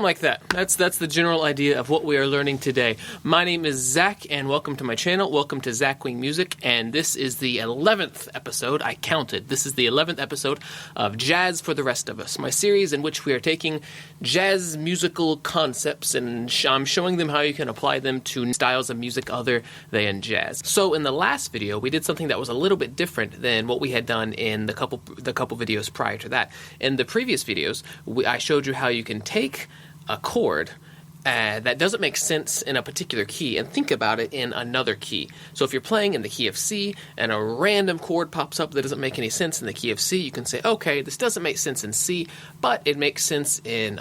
Something like that. That's the general idea of what we are learning today. My name is Zach, and welcome to my channel. Welcome to Zack Wing Music, and this is the 11th episode. I counted. This is the 11th episode of Jazz for the Rest of Us, my series in which we are taking jazz musical concepts and I'm showing them how you can apply them to styles of music other than jazz. So in the last video, we did something that was a little bit different than what we had done in the couple videos prior to that. In the previous videos, I showed you how you can take a chord that doesn't make sense in a particular key and think about it in another key. So if you're playing in the key of C and a random chord pops up that doesn't make any sense in the key of C, you can say, okay, this doesn't make sense in C, but it makes sense in,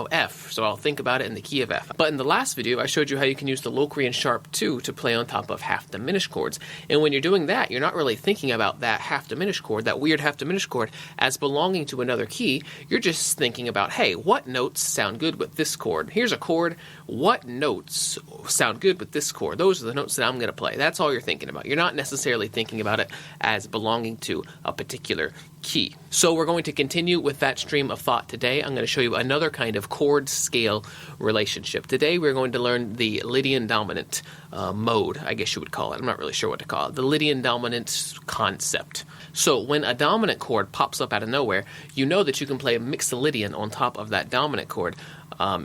F. So I'll think about it in the key of F. But in the last video, I showed you how you can use the Locrian sharp 2 to play on top of half diminished chords. And when you're doing that, you're not really thinking about that half diminished chord, that weird half diminished chord, as belonging to another key. You're just thinking about, hey, what notes sound good with this chord? Here's a chord. What notes sound good with this chord? Those are the notes that I'm going to play. That's all you're thinking about. You're not necessarily thinking about it as belonging to a particular key. So we're going to continue with that stream of thought today. I'm going to show you another kind of chord scale relationship. Today we're going to learn the Lydian dominant mode, I guess you would call it. I'm not really sure what to call it. The Lydian dominant concept. So when a dominant chord pops up out of nowhere, you know that you can play a Mixolydian on top of that dominant chord.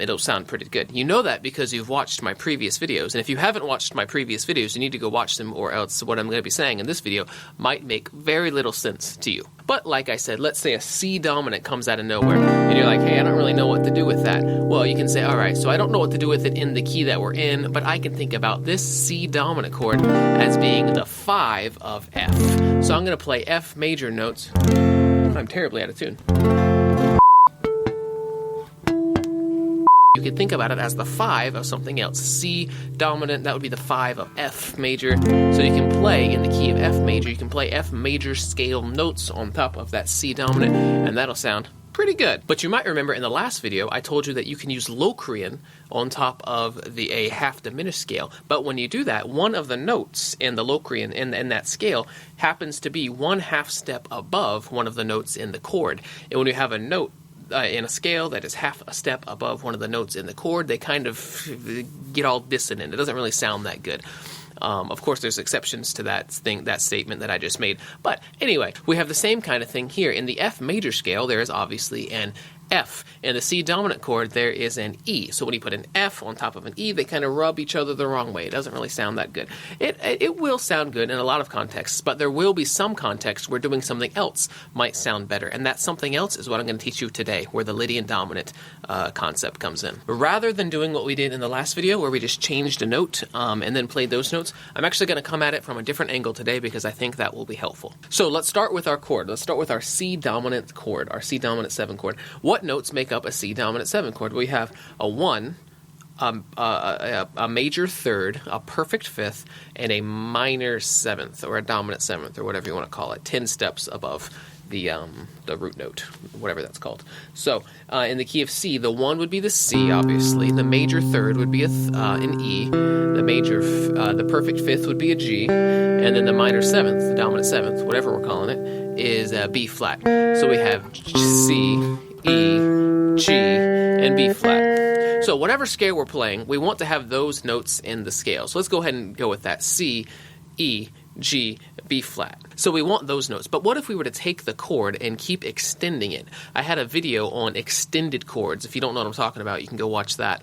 It'll sound pretty good. You know that because you've watched my previous videos. And if you haven't watched my previous videos, you need to go watch them, or else what I'm going to be saying in this video might make very little sense to you. But like I said, let's say a C dominant comes out of nowhere, and you're like, hey, I don't really know what to do with that. Well, you can say, all right, so I don't know what to do with it in the key that we're in, but I can think about this C dominant chord as being the 5 of F. So I'm going to play F major notes. I'm terribly out of tune. You could think about it as the 5 of something else. C dominant, that would be the 5 of F major. So you can play in the key of F major. You can play F major scale notes on top of that C dominant, and that'll sound pretty good. But you might remember in the last video, I told you that you can use Locrian on top of a half diminished scale. But when you do that, one of the notes in the Locrian, in that scale, happens to be 1/2 step above one of the notes in the chord. And when you have a note in a scale that is half a step above one of the notes in the chord, they kind of get all dissonant. It doesn't really sound that good. Of course, there's exceptions to that statement that I just made. But anyway, we have the same kind of thing here. In the F major scale, there is obviously an F. In the C dominant chord, there is an E. So when you put an F on top of an E, they kind of rub each other the wrong way. It doesn't really sound that good. It will sound good in a lot of contexts, but there will be some contexts where doing something else might sound better. And that something else is what I'm going to teach you today, where the Lydian dominant concept comes in. Rather than doing what we did in the last video, where we just changed a note and then played those notes, I'm actually going to come at it from a different angle today because I think that will be helpful. So let's start with our chord. Let's start with our C dominant chord, our C dominant 7 chord. What notes make up a C dominant 7 chord? We have a 1, a major 3rd, a perfect 5th, and a minor 7th, or a dominant 7th, or whatever you want to call it, 10 steps above the root note, whatever that's called. So in the key of C, the 1 would be the C, obviously. The major 3rd would be an E. The perfect 5th would be a G, and then the minor 7th, the dominant 7th, whatever we're calling it, is a B flat. So we have C, E, G, and B flat. So whatever scale we're playing, we want to have those notes in the scale. So let's go ahead and go with that. C, E, G, B flat. So we want those notes. But what if we were to take the chord and keep extending it? I had a video on extended chords. If you don't know what I'm talking about, you can go watch that.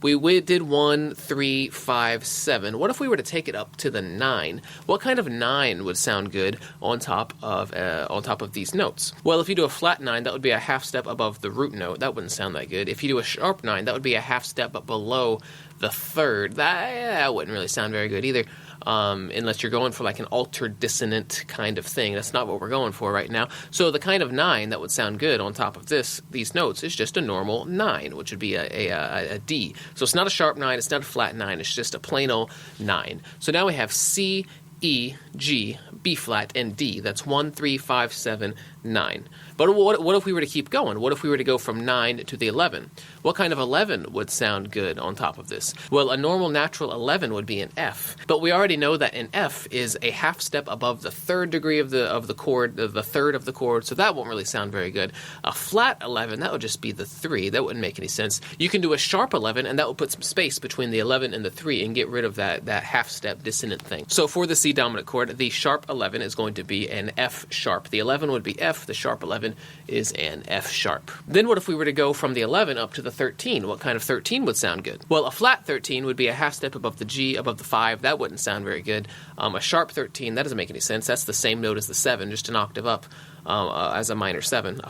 We did 1, 3, 5, 7. What if we were to take it up to the 9? What kind of 9 would sound good on top of these notes? Well, if you do a flat 9, that would be a half step above the root note. That wouldn't sound that good. If you do a sharp 9, that would be a half step below the 3rd. That wouldn't really sound very good either. Unless you're going for like an altered dissonant kind of thing. That's not what we're going for right now. So the kind of 9 that would sound good on top of these notes is just a normal 9, which would be a D. So it's not a sharp 9, it's not a flat 9, it's just a plain old 9. So now we have C, E, G, B flat, and D. That's 1, 3, 5, 7, 9. But what if we were to keep going? What if we were to go from 9 to the 11? What kind of 11 would sound good on top of this? Well, a normal natural 11 would be an F. But we already know that an F is a half step above the third degree of the chord, the third of the chord, so that won't really sound very good. A flat 11, that would just be the 3. That wouldn't make any sense. You can do a sharp 11, and that will put some space between the 11 and the 3 and get rid of that half step dissonant thing. So for the C dominant chord, the sharp 11 is going to be an F sharp. The 11 would be F, the sharp 11 is an F sharp. Then what if we were to go from the 11 up to the 13? What kind of 13 would sound good? Well, a flat 13 would be a half step above the G, above the 5. That wouldn't sound very good. A sharp 13, that doesn't make any sense. That's the same note as the 7, just an octave up. As a minor 7.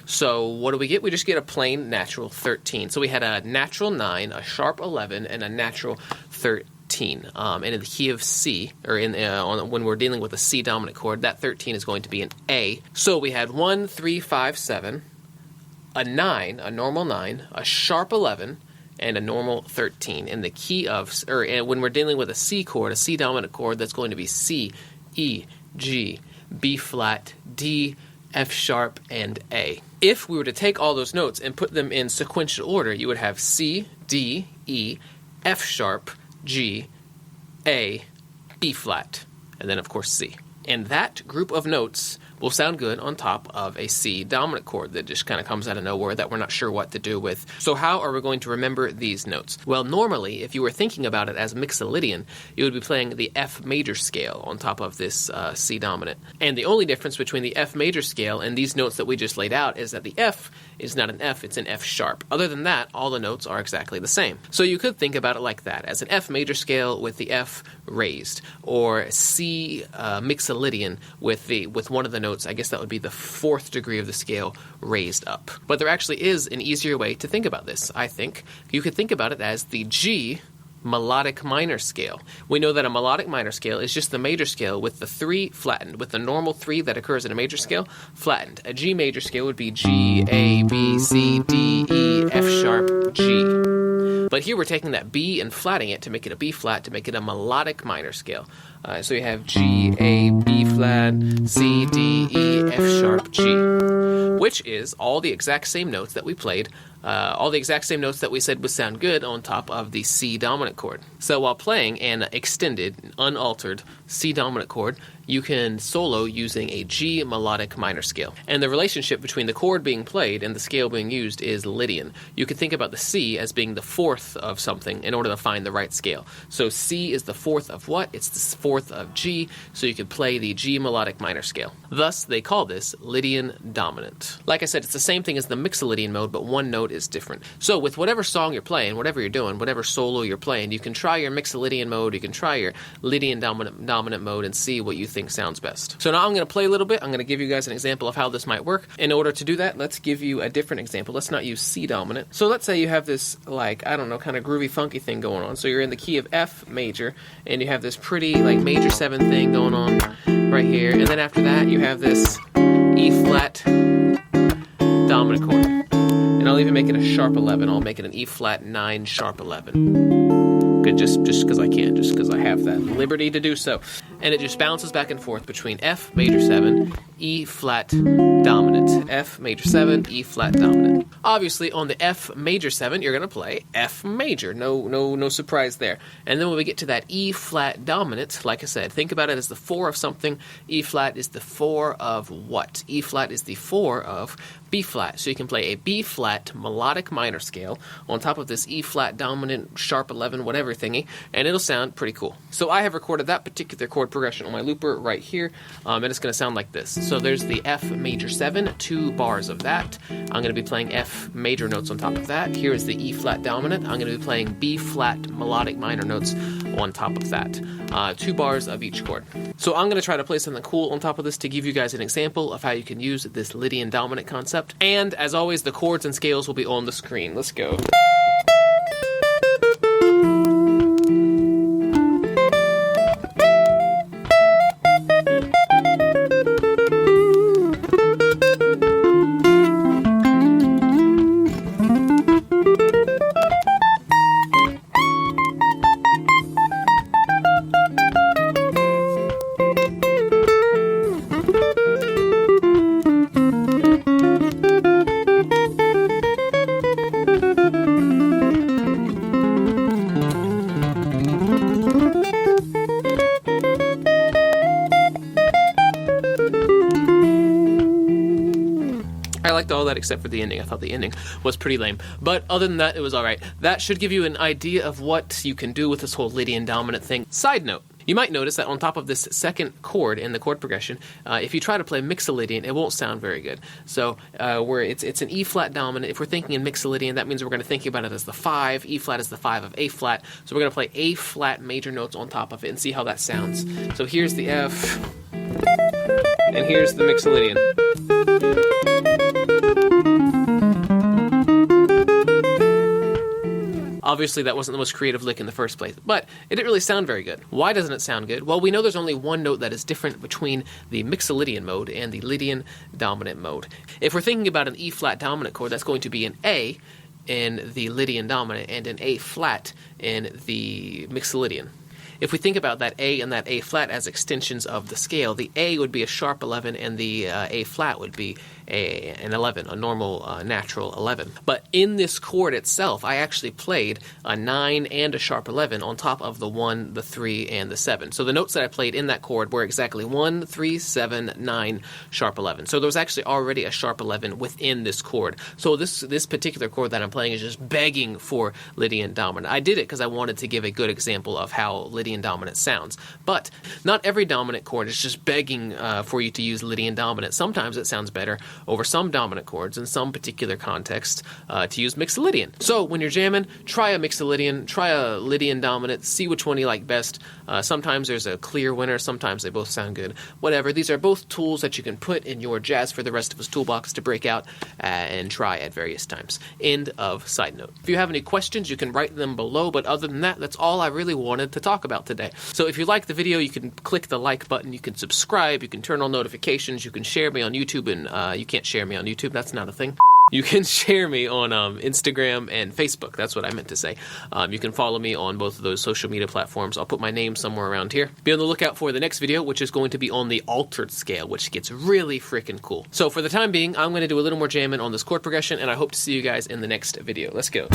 So what do we get? We just get a plain natural 13. So we had a natural 9, a sharp 11, and a natural 13. And in the key of C, or when we're dealing with a C dominant chord, that 13 is going to be an A. So we had 1, 3, 5, 7, a 9, a normal 9, a sharp 11, and a normal 13. In the key of, when we're dealing with a C chord, a C dominant chord, that's going to be C, E, G, B flat, D, F sharp, and A. If we were to take all those notes and put them in sequential order, you would have C, D, E, F sharp, G, A, B flat, and then of course C. And that group of notes will sound good on top of a C dominant chord that just kind of comes out of nowhere that we're not sure what to do with. So how are we going to remember these notes? Well, normally, if you were thinking about it as Mixolydian, you would be playing the F major scale on top of this C dominant. And the only difference between the F major scale and these notes that we just laid out is that the F is not an F, it's an F sharp. Other than that, all the notes are exactly the same. So you could think about it like that, as an F major scale with the F raised, or C Mixolydian with one of the notes, I guess that would be the 4th degree of the scale, raised up. But there actually is an easier way to think about this, I think. You could think about it as the G melodic minor scale. We know that a melodic minor scale is just the major scale with the 3 flattened, with the normal 3 that occurs in a major scale flattened. A G major scale would be G, A, B, C, D, E, F sharp, G. But here we're taking that B and flatting it to make it a B flat, to make it a melodic minor scale. So you have G, A, B flat, C, D, E, F sharp, G, which is all the exact same notes that we played, all the exact same notes that we said would sound good on top of the C dominant chord. So while playing an extended, unaltered C dominant chord, you can solo using a G melodic minor scale. And the relationship between the chord being played and the scale being used is Lydian. You could think about the C as being the 4th of something in order to find the right scale. So C is the 4th of what? It's the 4th of G, so you could play the G melodic minor scale. Thus, they call this Lydian dominant. Like I said, it's the same thing as the Mixolydian mode, but one note is different. So with whatever song you're playing, whatever you're doing, whatever solo you're playing, you can try your Mixolydian mode, you can try your Lydian dominant mode and see what you think sounds best. So now I'm going to play a little bit. I'm going to give you guys an example of how this might work. In order to do that, let's give you a different example. Let's not use C dominant. So let's say you have this, like, I don't know, kind of groovy funky thing going on. So you're in the key of F major, and you have this pretty, like, major 7 thing going on right here. And then after that, you have this E flat dominant chord. And I'll even make it a sharp 11. I'll make it an E flat 9 sharp 11. Good, just because I can, just because I have that liberty to do so. And it just bounces back and forth between F major 7, E flat dominant, F major 7, E flat dominant. Obviously, on the F major 7, you're going to play F major. No surprise there. And then when we get to that E flat dominant, like I said, think about it as the 4 of something. E flat is the 4 of what? E flat is the 4 of B flat. So you can play a B flat melodic minor scale on top of this E flat dominant sharp 11 whatever thingy, and it'll sound pretty cool. So I have recorded that particular chord progression on my looper right here, and it's going to sound like this. So there's the F major 7, 2 bars of that. I'm going to be playing F major notes on top of that. Here is the E flat dominant. I'm going to be playing B flat melodic minor notes on top of that. 2 bars of each chord. So I'm going to try to play something cool on top of this to give you guys an example of how you can use this Lydian dominant concept. And as always, the chords and scales will be on the screen. Let's go. liked all that except for the ending. I thought the ending was pretty lame. But other than that, it was alright. That should give you an idea of what you can do with this whole Lydian dominant thing. Side note, you might notice that on top of this second chord in the chord progression, if you try to play Mixolydian, it won't sound very good. So where it's an E flat dominant, if we're thinking in Mixolydian, that means we're going to think about it as the 5. E flat is the 5 of A flat. So we're going to play A flat major notes on top of it and see how that sounds. So here's the F, and here's the Mixolydian. Obviously, that wasn't the most creative lick in the first place, but it didn't really sound very good. Why doesn't it sound good? Well, we know there's only one note that is different between the Mixolydian mode and the Lydian dominant mode. If we're thinking about an E-flat dominant chord, that's going to be an A in the Lydian dominant and an A-flat in the Mixolydian. If we think about that A and that A flat as extensions of the scale, the A would be a sharp 11 and the A flat would be an 11, a normal natural 11. But in this chord itself, I actually played a 9 and a sharp 11 on top of the 1, the 3, and the 7. So the notes that I played in that chord were exactly 1, 3, 7, 9, sharp 11. So there was actually already a sharp 11 within this chord. So this particular chord that I'm playing is just begging for Lydian dominant. I did it because I wanted to give a good example of how Lydian dominant sounds. But not every dominant chord is just begging for you to use Lydian dominant. Sometimes it sounds better over some dominant chords in some particular context to use Mixolydian. So when you're jamming, try a Mixolydian, try a Lydian dominant, see which one you like best. Sometimes there's a clear winner, sometimes they both sound good. Whatever, these are both tools that you can put in your Jazz for the Rest of Us toolbox to break out and try at various times. End of side note. If you have any questions, you can write them below, but other than that, that's all I really wanted to talk about today. So if you like the video, you can click the like button, you can subscribe, you can turn on notifications, you can share me on YouTube, and you can't share me on YouTube, that's not a thing. You can share me on Instagram and Facebook. That's what I meant to say. You can follow me on both of those social media platforms. I'll put my name somewhere around here. Be on the lookout for the next video, which is going to be on the altered scale, which gets really freaking cool. So for the time being, I'm going to do a little more jamming on this chord progression, and I hope to see you guys in the next video. Let's go.